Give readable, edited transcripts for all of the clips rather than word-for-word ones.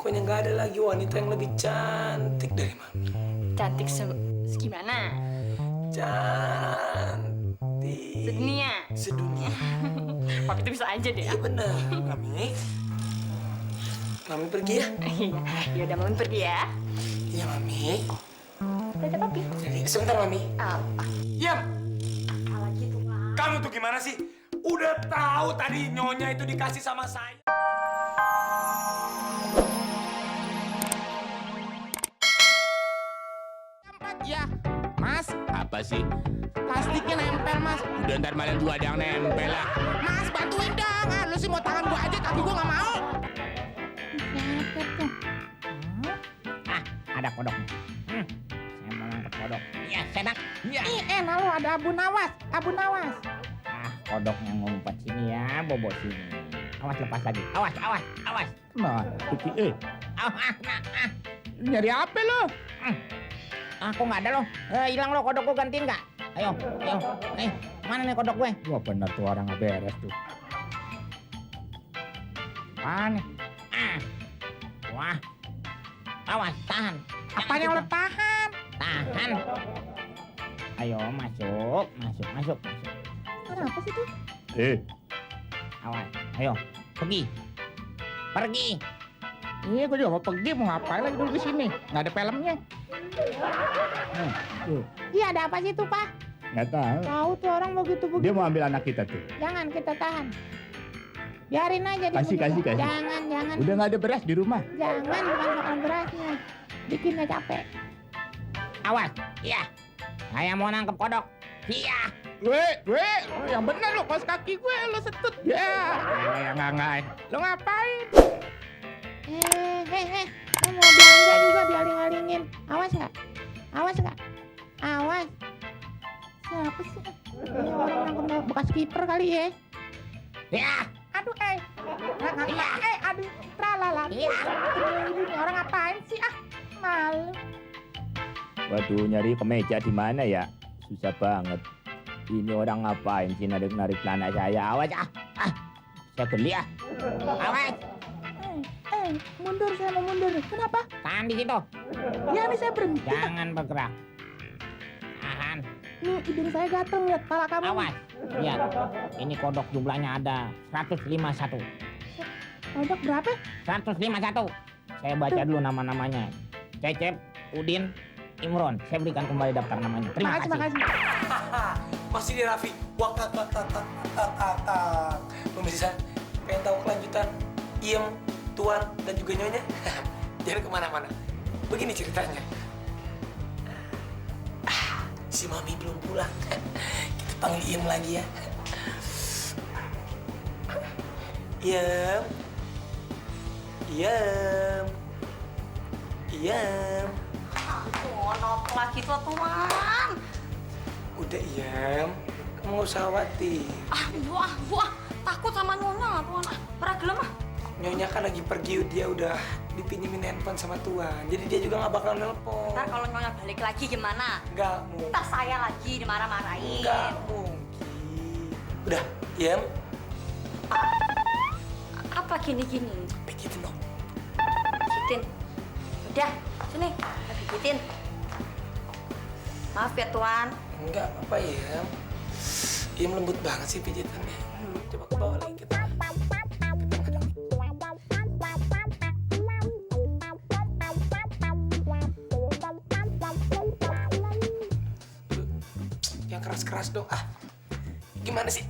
Pokoknya nggak ada lagi wanita yang lebih cantik dari Mami. Cantik segimana? Cantik. Sedunia. Sedunia. Papi itu bisa aja deh. Iya benar, Mami. Mami pergi ya? Iya, udah Mami pergi ya. Iya, Mami. Dadah Papi. Jadi sebentar, Mami. Apa? Yam, Lagi tuh, Mak. kamu tuh gimana sih? Udah tahu tadi nyonya itu dikasih sama saya. Ya, Mas, apa sih? Plastiknya nempel, Mas. Udah ntar malam juga ada yang nempel lah. Mas, bantuin dong. Ah, lu sih mau tangan gua aja, tapi gua nggak mau. Siapa tuh? Ah, ada kodoknya. Saya mau nangkep kodok. Iya, senak. Iya. Ih, enak lu ada Abu Nawas. Abu Nawas. Ah, kodoknya ngumpet sini ya, bobo sini. Awas lepas lagi. Awas, awas, awas. Nah, Tuki, awas, nah. Nyari apa lu? Aku nggak ada loh. Hilang lo kodok gue, gantiin nggak? Ayo. Nih, mana nih kodok gue? Wah bener tuh orang nggak beres tuh. Apaan nih? Wah. Awas, tahan. Apanya lo tahan? Tahan. Ayo, masuk. Kenapa sih tuh? Awas, ayo. Pergi. Iya, gue juga mau pergi, mau ngapain lagi dulu di sini? Nggak ada filmnya. Iya, ada apa sih tuh, Pak? Nggak tahu. Tahu tuh orang mau gitu-begitu. Dia mau ambil anak kita tuh. Jangan, kita tahan. Biarin aja dia Kasih. begitu. Jangan. Udah nggak ada beras di rumah. Jangan, bukan soal berasnya. Bikinnya capek. Awas, iya. Saya mau nangkep kodok. Iya. Gue, yang bener lo, pas kaki gue lo setut. Ya. Nggak. Lo ngapain? Lo mau belanja juga dialing-alingin. Awas nggak? Awas. Siapa sih? Ini orang nangkep bekas kiper kali ya. Ya. Aduh, aduh, tralala. Ini orang ngapain sih? Malu. Waduh, nyari kemeja di mana ya? Susah banget. Ini orang ngapain sih narik celana saya? Awas saya beli ya. Awas. Mundur, saya mau mundur. Kenapa? Tahan di situ. Ya, ini saya berhenti. Jangan bergerak. Tahan. Nih, hidung saya gatel lihat kepala kamu. Awas. Lihat. Ini kodok jumlahnya ada 151. Kodok berapa? 151. Saya baca dulu nama-namanya. Cecep, Udin, Imron. Saya berikan kembali daftar namanya. Terima kasih. Masih di Raffi. Pemirsa, pengen tahu kelanjutan Iem, Tuan, dan juga Nyonya? Jangan kemana-mana. Begini ceritanya. Si Mami belum pulang. Kita panggil Iem lagi ya. Iem. Nop lagi tuh, Tuan. Udah Iem, kamu nggak usah khawatir. Buah. Takut sama Nyonya, Tuan. Peragilem ah. Nyonya kan lagi pergi, dia udah dipinjemin handphone sama Tuan. Jadi dia juga nggak bakal nelpon. Ntar kalau Nyonya balik lagi gimana? Nggak mungkin. Ntar saya lagi dimarah-marahin. Nggak mungkin. Udah, Iem. Apa gini-gini? Pijitin dong. Pijitin. Udah, sini. Pijitin. Maaf ya, Tuan. Enggak apa-apa Iem. Iem lembut banget sih pijitannya. Coba ke bawah lagi kita. Yang keras-keras dong. Gimana sih?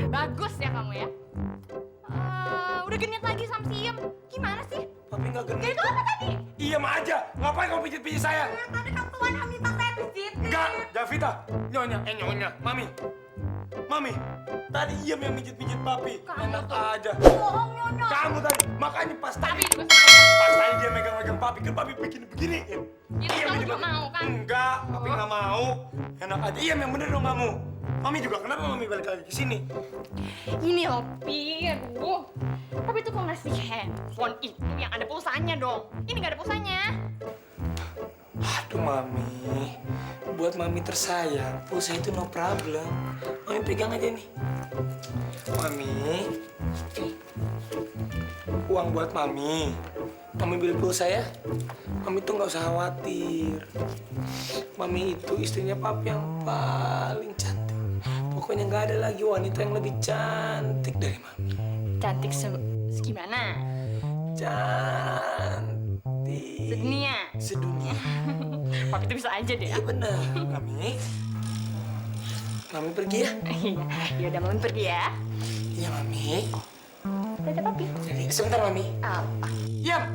Bagus ya kamu ya. Udah genit lagi sama si Iem. Gimana sih? Papi nggak genit. Itu apa tadi? Iem aja. Ngapain kamu pijit-pijit saya? Tadi kan Tuan yang minta saya pijitin. Enggak, Davita. Nyonya. Mami. Tadi Iem yang mijit-mijit papi. Enak aja. Bohong, Nyonya. Kamu tadi. Makanya pas tadi. Tapi juga sengaja. Pas tadi dia megang-megang papi. Kan papi begini-begini. Itu kamu juga mau kan? Enggak, papi nggak mau. Enak aja. Iem yang bener dong kamu. Mami juga, kenapa Mami balik lagi ke sini? Ini loh, Pi. Aduh. Tapi tuh kok ngasih handphone itu yang ada pulsanya dong. Ini nggak ada pulsanya. Aduh, Mami. buat mami tersayang, pulsa itu no problem. Mami pegang aja nih. Mami, uang buat mami. Mami beli pulsa ya. Mami tuh nggak usah khawatir. Mami itu istrinya papi yang paling cantik. Pokoknya nggak ada lagi wanita yang lebih cantik dari mami. Cantik segimana? Cantik. Sedunia. Sedunia. Papi tuh bisa aja deh. Iya benar, Mami. Mami pergi ya? Ya udah Mami pergi ya. Iya, Mami. Dadah Papi. Jadi sebentar, Mami. Apa? Yam,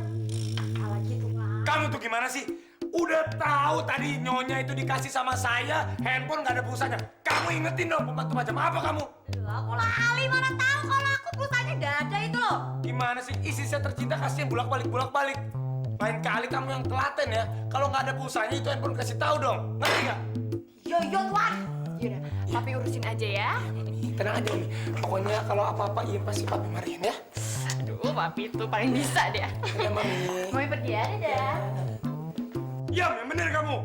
Lagi tuh Pak. kamu tuh gimana sih? Udah tahu tadi nyonya itu dikasih sama saya, handphone nggak ada pulsanya. Kamu ingetin dong, pembantu macam apa kamu? Aku lali mana tahu kalau aku pulsanya nggak ada itu loh. Gimana sih? Istri saya tercinta kasih yang bolak-balik. Lain kali kamu yang telaten ya. Kalau nggak ada pulsanya itu handphone kasih tahu dong. Ngerti nggak? Yo Tuan. Yaudah, Papi urusin aja ya. Tenang aja, Mami. Pokoknya kalau apa-apa iya pasti Papi marahin ya. Aduh, Papi tuh paling bisa deh. Ya, Mami. Mami pergi ya, dadah. Yam, yang bener kamu.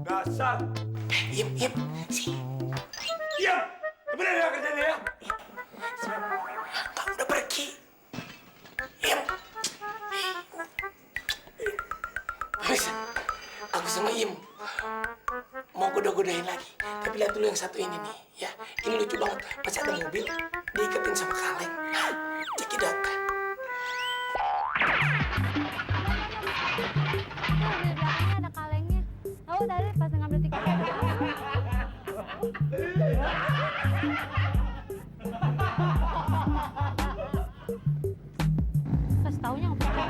Dasar. Yam. Sini. Yam, yang bener ya kerjanya ya. Kamu udah pergi. Yam. Habis, aku sama Im mau goda-godain lagi. Tapi lihat dulu yang satu ini nih, ya. Ini lucu banget. Pas ada mobil, diiketin sama kaleng. Cekidot. Di belakangnya ada kalengnya. Tahu tadi pas ngambil tiket. Kasih taunya nggak apa-apa.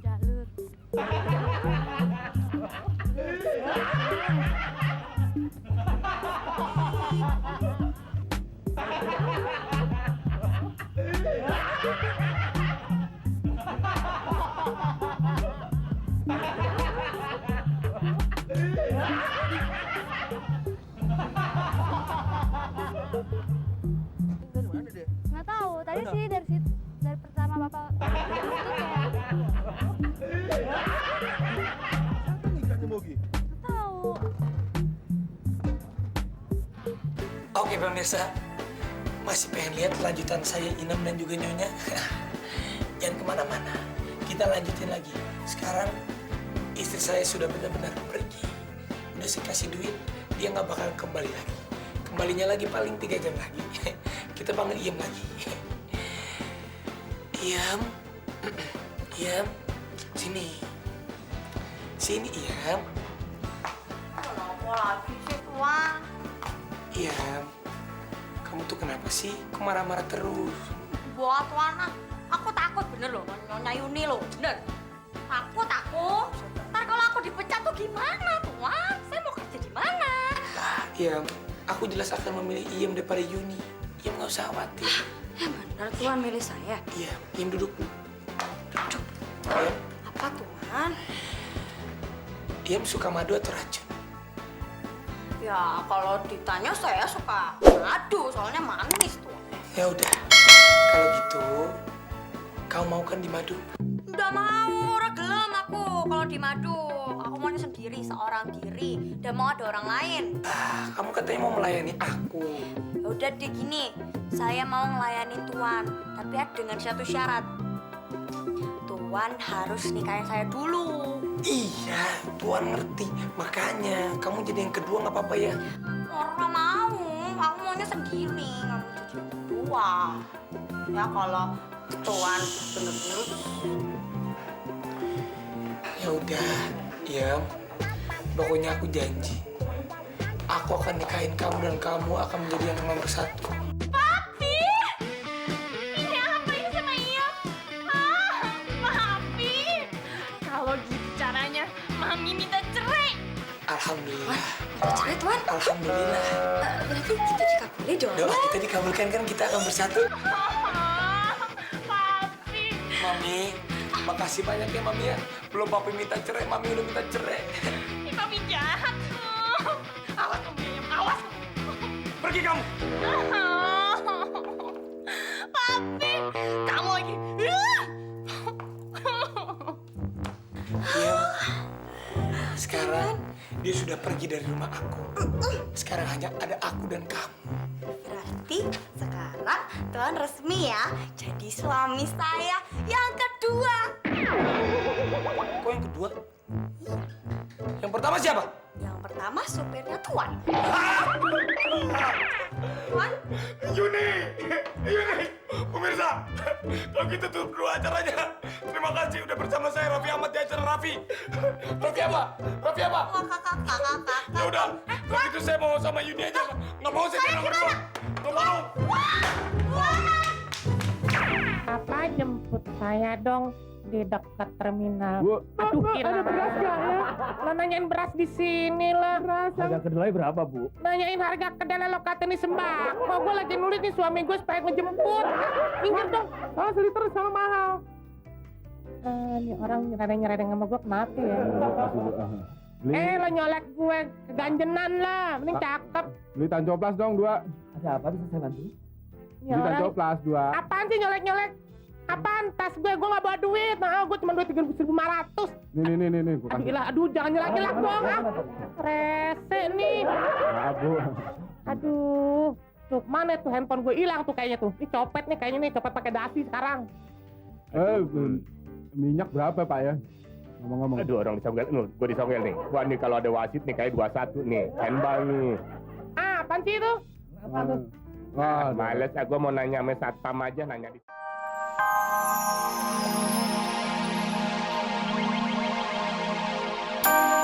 Jalur. Nggak tahu, tadi sih dari situ, dari pertama bapak itu kayak nggak tahu. Oke pemirsa, masih pengen lihat kelanjutan saya Inem dan juga Nyonya? Jangan kemana-mana, kita lanjutin lagi. Sekarang istri saya sudah benar-benar pergi. Udah saya kasih duit, dia nggak bakal kembali lagi. Kembalinya lagi paling 3 jam lagi. Kita panggil Iem lagi. Iem, sini. Sini Iem. Kenapa lagi sih Tuan? Iem, kamu tuh kenapa sih? Kok marah-marah terus? Buat Tuan, aku takut bener loh, Nyonya Yuni loh, bener. Takut. Ntar kalau aku dipecat tuh gimana Tuan? Saya mau kerja di mana? Iem, aku jelas akan memilih Iem daripada Yuni. Iem nggak usah khawatir. Ya bener Tuan milih saya. Iem duduk. Iem, Apa Tuan? Iem suka madu atau racun? Ya kalau ditanya saya suka madu, soalnya manis Tuan. Ya udah, kalau gitu, kau mau kan di madu? Udah mau, regelem aku kalau di madu. Aku maunya sendiri, seorang diri. Dan mau ada orang lain. Kamu katanya mau melayani aku. Ya udah deh gini, saya mau ngelayanin Tuan. Tapi ada dengan satu syarat. Tuan harus nikahin saya dulu. Iya, Tuan ngerti. Makanya, kamu jadi yang kedua nggak apa-apa ya? Orang mau, aku maunya sendiri, nggak mau jadi yang kedua. Ya kalau Tuan bener-bener. Ya udah, Iem. Pokoknya aku janji. Aku akan nikahin kamu dan kamu akan menjadi yang nomor 1. Papi! Ini apa ini sama Iem? Papi! Kalau gitu caranya, Mami minta cerai. Alhamdulillah. Cerai Tuan? Alhamdulillah. Berarti kita dikabulin dong. Doa kita dikabulkan kan kita akan bersatu. Papi! Mami, makasih banyak ya Mami ya. Belum Papi minta cerai, Mami udah minta cerai. Ini Papi jahat tuh. Awas kamu Iem, awas. Pergi kamu. dia sudah pergi dari rumah aku. Sekarang hanya ada aku dan kamu. Berarti sekarang Tuhan resmi ya jadi suami saya yang kedua. Kok yang kedua? Yang pertama siapa? Yang pertama supirnya Tuan. Tuan, Yuni, pemirsa, kalau gitu tutup dulu acaranya. Terima kasih udah bersama saya Raffi Ahmad di acara Raffi. Raffi apa? oh, kakak. Ya udah, kalau gitu saya mau sama Yuni aja. Nggak mau saya nomor dua. Nggak mau. Papa jemput saya dong di dekat terminal. Bu, Aduh, ada beras gak ya? Lo nanyain beras di sini lah. harga kedelai berapa, Bu? Nanyain harga kedelai lo kata nih sembako. Gue lagi nulis nih suami gue supaya ngejemput. Minggir dong. Oh, seliter sama mahal. Ini orang nyerang-nyerang sama gue kenapa ya? Lo nyolek gue keganjenan lah. Mending cakep. Beli tancoplas dong 2. Ada apa bisa saya bantu? Ini Beli orang tancoplas 2. apaan sih nyolek-nyolek? Apaan? Tas gue gak bawa duit. Nah, gue cuma duit 3.500. Nih, gua Aduh, kasih. ilah, aduh, jangan nyelak-nyelak dong, ah. Rese nih. Maaf, Bu. Aduh, tuh mana tuh handphone gue hilang tuh kayaknya tuh. Ini copet nih kayaknya nih, copet pakai dasi sekarang. Minyak berapa, Pak ya? Ngomong-ngomong. Aduh, orang disonggel. Gue disonggel nih. Wah, nih kalau ada wasit nih kayak 21 nih. Handball nih. Ah, apaan sih itu? Apa tuh? Wah, Males, aku mau nanya sama satpam aja, nanya di... Thank